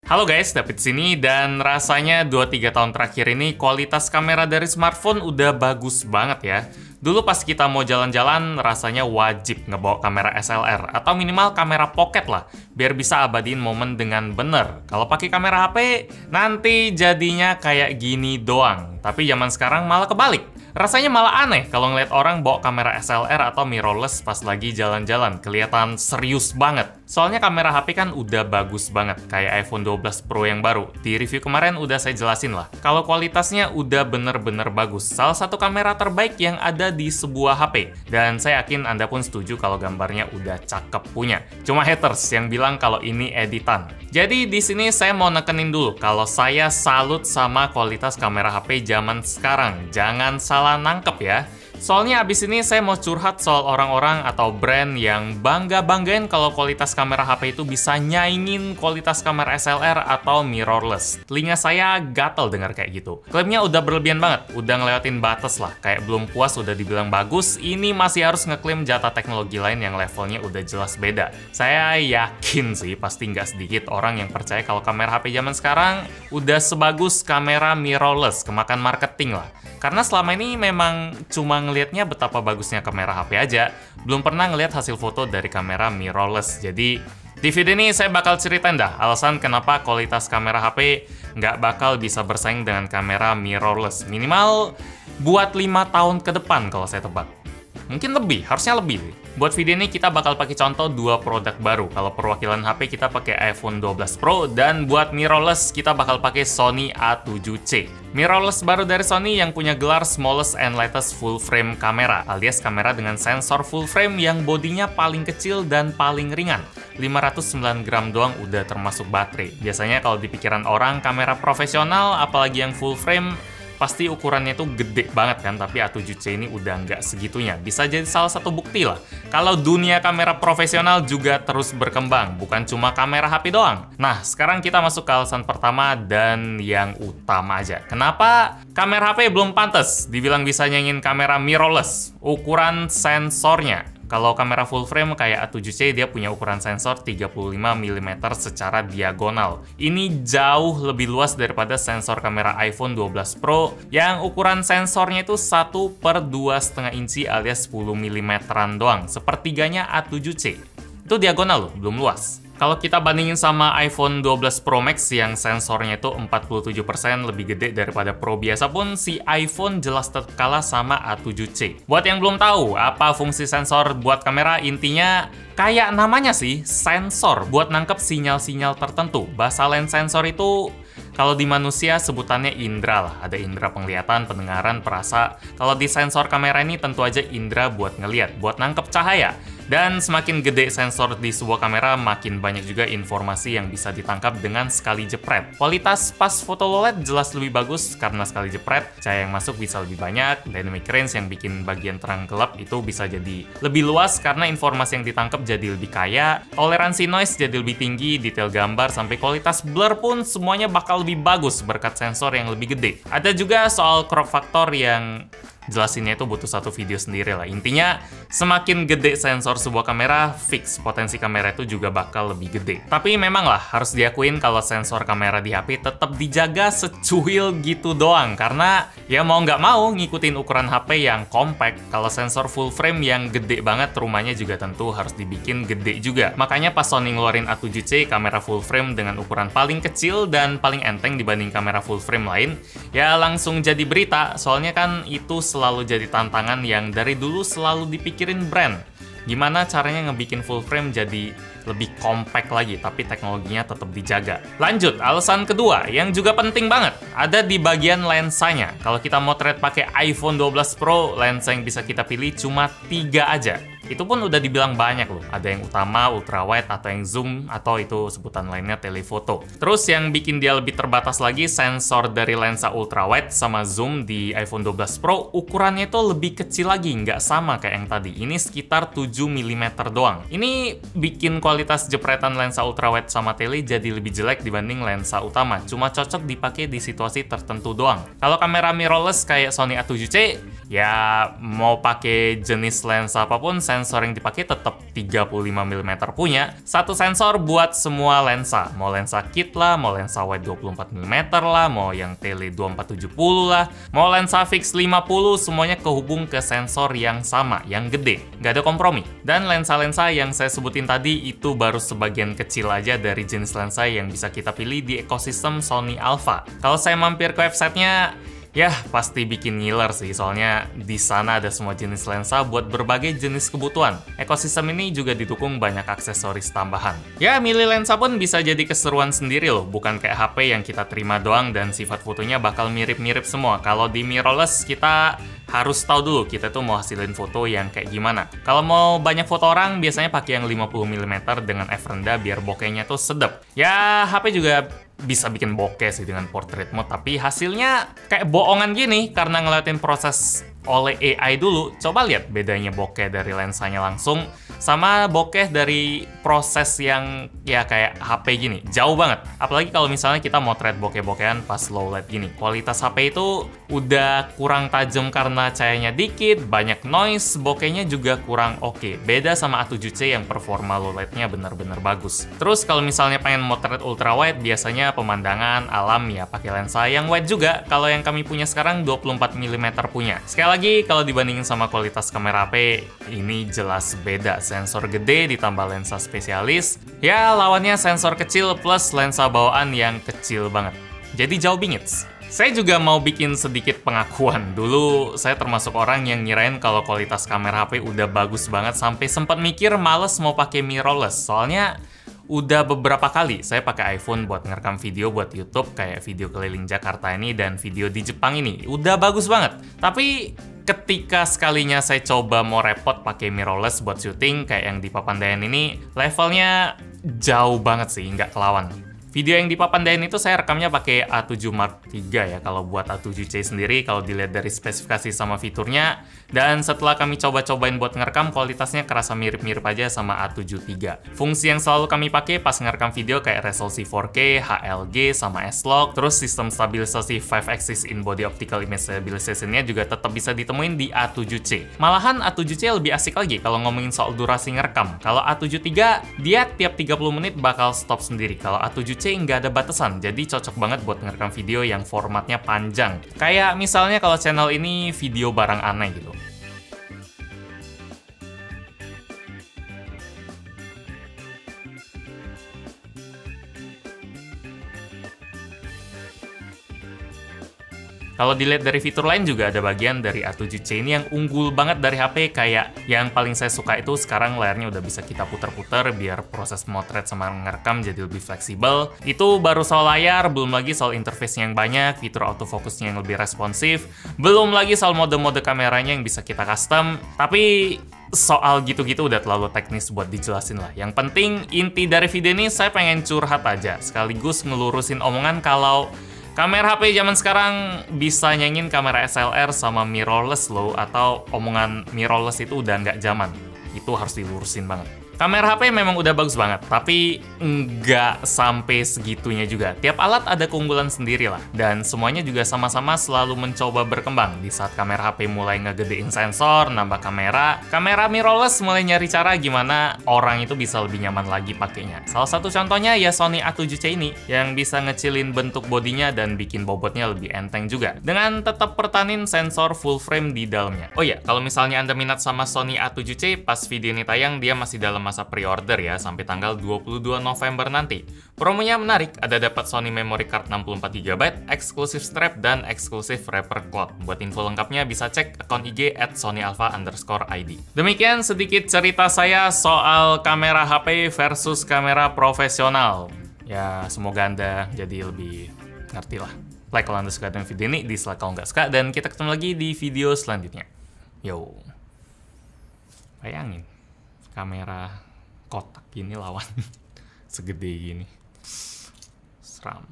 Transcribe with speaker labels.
Speaker 1: Halo guys, David sini dan rasanya 2-3 tahun terakhir ini kualitas kamera dari smartphone udah bagus banget ya. Dulu pas kita mau jalan-jalan rasanya wajib ngebawa kamera SLR atau minimal kamera pocket lah biar bisa abadiin momen dengan bener. Kalau pakai kamera HP nanti jadinya kayak gini doang. Tapi zaman sekarang malah kebalik. Rasanya malah aneh kalau ngeliat orang bawa kamera SLR atau mirrorless pas lagi jalan-jalan. Kelihatan serius banget. Soalnya kamera HP kan udah bagus banget, kayak iPhone 12 Pro yang baru. Di review kemarin udah saya jelasin lah. Kalau kualitasnya udah bener-bener bagus. Salah satu kamera terbaik yang ada di sebuah HP. Dan saya yakin Anda pun setuju kalau gambarnya udah cakep punya. Cuma haters yang bilang kalau ini editan. Jadi di sini saya mau nekenin dulu kalau saya salut sama kualitas kamera HP zaman sekarang. Jangan salah nangkep ya. Soalnya abis ini saya mau curhat soal orang-orang atau brand yang bangga-banggain kalau kualitas kamera HP itu bisa nyaingin kualitas kamera SLR atau mirrorless. Telinga saya gatel dengar kayak gitu. Klaimnya udah berlebihan banget, udah ngelewatin batas lah. Kayak belum puas udah dibilang bagus, ini masih harus ngeklaim jatah teknologi lain yang levelnya udah jelas beda. Saya yakin sih pasti nggak sedikit orang yang percaya kalau kamera HP zaman sekarang udah sebagus kamera mirrorless, kemakan marketing lah. Karena selama ini memang cuma ngelihatnya betapa bagusnya kamera HP aja, belum pernah ngelihat hasil foto dari kamera mirrorless. Jadi di video ini saya bakal ceritain dah alasan kenapa kualitas kamera HP nggak bakal bisa bersaing dengan kamera mirrorless. Minimal buat 5 tahun ke depan kalau saya tebak. Mungkin lebih, harusnya lebih. Buat video ini kita bakal pakai contoh 2 produk baru. Kalau perwakilan HP kita pakai iPhone 12 Pro, dan buat mirrorless kita bakal pakai Sony A7C. Mirrorless baru dari Sony yang punya gelar smallest and lightest full frame kamera, alias kamera dengan sensor full frame yang bodinya paling kecil dan paling ringan. 509 gram doang udah termasuk baterai. Biasanya kalau di pikiran orang kamera profesional, apalagi yang full frame, pasti ukurannya itu gede banget kan, tapi A7C ini udah nggak segitunya. Bisa jadi salah satu bukti lah kalau dunia kamera profesional juga terus berkembang, bukan cuma kamera HP doang. Nah, sekarang kita masuk ke alasan pertama dan yang utama aja. Kenapa kamera HP belum pantas dibilang bisa nyaingin kamera mirrorless? Ukuran sensornya. Kalau kamera full frame kayak A7C dia punya ukuran sensor 35 mm secara diagonal. Ini jauh lebih luas daripada sensor kamera iPhone 12 Pro yang ukuran sensornya itu 1/2,5 inci alias 10 mm doang. Sepertiganya A7C. Itu diagonal loh, belum luas. Kalau kita bandingin sama iPhone 12 Pro Max yang sensornya itu 47% lebih gede daripada Pro biasa pun, si iPhone jelas tetap kalah sama A7C. Buat yang belum tahu apa fungsi sensor buat kamera, intinya kayak namanya sih, sensor buat nangkep sinyal-sinyal tertentu. Bahasa lain sensor itu kalau di manusia sebutannya indera lah. Ada indera penglihatan, pendengaran, perasa. Kalau di sensor kamera ini tentu aja indera buat ngeliat, buat nangkep cahaya. Dan semakin gede sensor di sebuah kamera, makin banyak juga informasi yang bisa ditangkap dengan sekali jepret. Kualitas pas foto low light jelas lebih bagus karena sekali jepret, cahaya yang masuk bisa lebih banyak, dynamic range yang bikin bagian terang gelap itu bisa jadi lebih luas karena informasi yang ditangkap jadi lebih kaya, toleransi noise jadi lebih tinggi, detail gambar sampai kualitas blur pun semuanya bakal lebih bagus berkat sensor yang lebih gede. Ada juga soal crop factor yang jelasinnya itu butuh satu video sendiri lah. Intinya, semakin gede sensor sebuah kamera, fix potensi kamera itu juga bakal lebih gede. Tapi memang lah, harus diakuin kalau sensor kamera di HP tetap dijaga secuil gitu doang. Karena ya mau nggak mau ngikutin ukuran HP yang compact. Kalau sensor full frame yang gede banget, rumahnya juga tentu harus dibikin gede juga. Makanya pas Sony ngeluarin A7C, kamera full frame dengan ukuran paling kecil dan paling enteng dibanding kamera full frame lain, ya langsung jadi berita. Soalnya kan itu selalu jadi tantangan yang dari dulu selalu dipikirin brand. Gimana caranya ngebikin full frame jadi lebih compact lagi, tapi teknologinya tetap dijaga. Lanjut, alasan kedua yang juga penting banget, ada di bagian lensanya. Kalau kita mau trade pakai iPhone 12 Pro, lensa yang bisa kita pilih cuma 3 aja. Itu pun udah dibilang banyak loh. Ada yang utama, ultrawide, atau yang zoom, atau itu sebutan lainnya telephoto. Terus yang bikin dia lebih terbatas lagi, sensor dari lensa ultrawide sama zoom di iPhone 12 Pro, ukurannya itu lebih kecil lagi, nggak sama kayak yang tadi. Ini sekitar 7 mm doang. Ini bikin kualitas jepretan lensa ultrawide sama tele jadi lebih jelek dibanding lensa utama. Cuma cocok dipakai di situasi tertentu doang. Kalau kamera mirrorless kayak Sony A7C, ya mau pakai jenis lensa apapun, sensor yang dipakai tetap 35 mm punya, satu sensor buat semua lensa. Mau lensa kit lah, mau lensa wide 24 mm lah, mau yang tele 2470 lah, mau lensa fix 50, semuanya kehubung ke sensor yang sama, yang gede. Nggak ada kompromi. Dan lensa-lensa yang saya sebutin tadi itu baru sebagian kecil aja dari jenis lensa yang bisa kita pilih di ekosistem Sony Alpha. Kalau saya mampir ke websitenya, ya, pasti bikin ngiler sih, soalnya di sana ada semua jenis lensa buat berbagai jenis kebutuhan. Ekosistem ini juga didukung banyak aksesoris tambahan. Ya, milih lensa pun bisa jadi keseruan sendiri loh, bukan kayak HP yang kita terima doang dan sifat fotonya bakal mirip-mirip semua. Kalau di mirrorless, kita harus tahu dulu kita tuh mau hasilin foto yang kayak gimana. Kalau mau banyak foto orang, biasanya pakai yang 50 mm dengan f rendah biar bokehnya tuh sedap. Ya, HP juga bisa bikin bokeh sih dengan portrait mode, tapi hasilnya kayak bohongan gini karena ngeliatin proses oleh AI dulu. Coba lihat bedanya bokeh dari lensanya langsung sama bokeh dari proses yang ya kayak HP gini. Jauh banget. Apalagi kalau misalnya kita motret bokeh-bokehan pas low light gini. Kualitas HP itu udah kurang tajam karena cahayanya dikit, banyak noise, bokehnya juga kurang oke. Beda sama A7C yang performa low lightnya bener-bener bagus. Terus kalau misalnya pengen motret ultra wide, biasanya pemandangan alam ya pakai lensa yang wide juga. Kalau yang kami punya sekarang 24 mm punya. Sekali lagi, kalau dibandingin sama kualitas kamera HP, ini jelas beda. Sensor gede ditambah lensa spesialis, ya lawannya sensor kecil plus lensa bawaan yang kecil banget. Jadi jauh bingits. Saya juga mau bikin sedikit pengakuan. Dulu saya termasuk orang yang ngirain kalau kualitas kamera HP udah bagus banget sampai sempat mikir males mau pakai mirrorless. Soalnya udah beberapa kali saya pakai iPhone buat ngerekam video buat YouTube, kayak video keliling Jakarta ini dan video di Jepang ini. Udah bagus banget. Tapi ketika sekalinya saya coba mau repot pakai mirrorless buat syuting kayak yang di Papandayan ini, levelnya jauh banget sih, nggak kelawan. Video yang di Papandayan itu saya rekamnya pakai A7 Mark III ya, kalau buat A7C sendiri kalau dilihat dari spesifikasi sama fiturnya. Dan setelah kami coba-cobain buat ngerekam, kualitasnya kerasa mirip-mirip aja sama A7 III. Fungsi yang selalu kami pakai pas ngerekam video kayak resolusi 4K, HLG, sama S-Log, terus sistem stabilisasi 5-axis in-body optical image stabilization-nya juga tetap bisa ditemuin di A7C. Malahan A7C lebih asik lagi kalau ngomongin soal durasi ngerekam. Kalau A7 III, dia tiap 30 menit bakal stop sendiri. Kalau A7C nggak ada batasan, jadi cocok banget buat ngerekam video yang formatnya panjang. Kayak misalnya kalau channel ini video barang aneh gitu. Kalau dilihat dari fitur lain juga ada bagian dari A7C ini yang unggul banget dari HP, kayak yang paling saya suka itu sekarang layarnya udah bisa kita putar-putar biar proses motret sama ngerekam jadi lebih fleksibel. Itu baru soal layar, belum lagi soal interface yang banyak, fitur autofocusnya yang lebih responsif, belum lagi soal mode-mode kameranya yang bisa kita custom. Tapi soal gitu-gitu udah terlalu teknis buat dijelasin lah. Yang penting inti dari video ini saya pengen curhat aja, sekaligus ngelurusin omongan kalau kamera HP zaman sekarang bisa nyanyiin kamera SLR sama mirrorless loh, atau omongan mirrorless itu udah nggak zaman. Itu harus dilurusin banget. Kamera HP memang udah bagus banget, tapi nggak sampai segitunya juga. Tiap alat ada keunggulan sendiri lah, dan semuanya juga sama-sama selalu mencoba berkembang. Di saat kamera HP mulai ngegedein sensor, nambah kamera mirrorless mulai nyari cara gimana orang itu bisa lebih nyaman lagi pakainya. Salah satu contohnya ya Sony A7C ini, yang bisa ngecilin bentuk bodinya dan bikin bobotnya lebih enteng juga, dengan tetap pertahanin sensor full frame di dalamnya. Oh ya, kalau misalnya Anda minat sama Sony A7C, pas video ini tayang, dia masih dalam masa pre-order ya, sampai tanggal 22 November nanti. Promonya menarik, ada dapat Sony memory card 64GB, eksklusif strap, dan eksklusif wrapper cloth. Buat info lengkapnya bisa cek akun IG @sonyalpha_id. Demikian sedikit cerita saya soal kamera HP versus kamera profesional. Ya, semoga Anda jadi lebih ngerti lah. Like kalau Anda suka dengan video ini, dislike kalau nggak suka, dan kita ketemu lagi di video selanjutnya. Yo. Bayangin, kamera kotak gini lawan segede gini. Seram.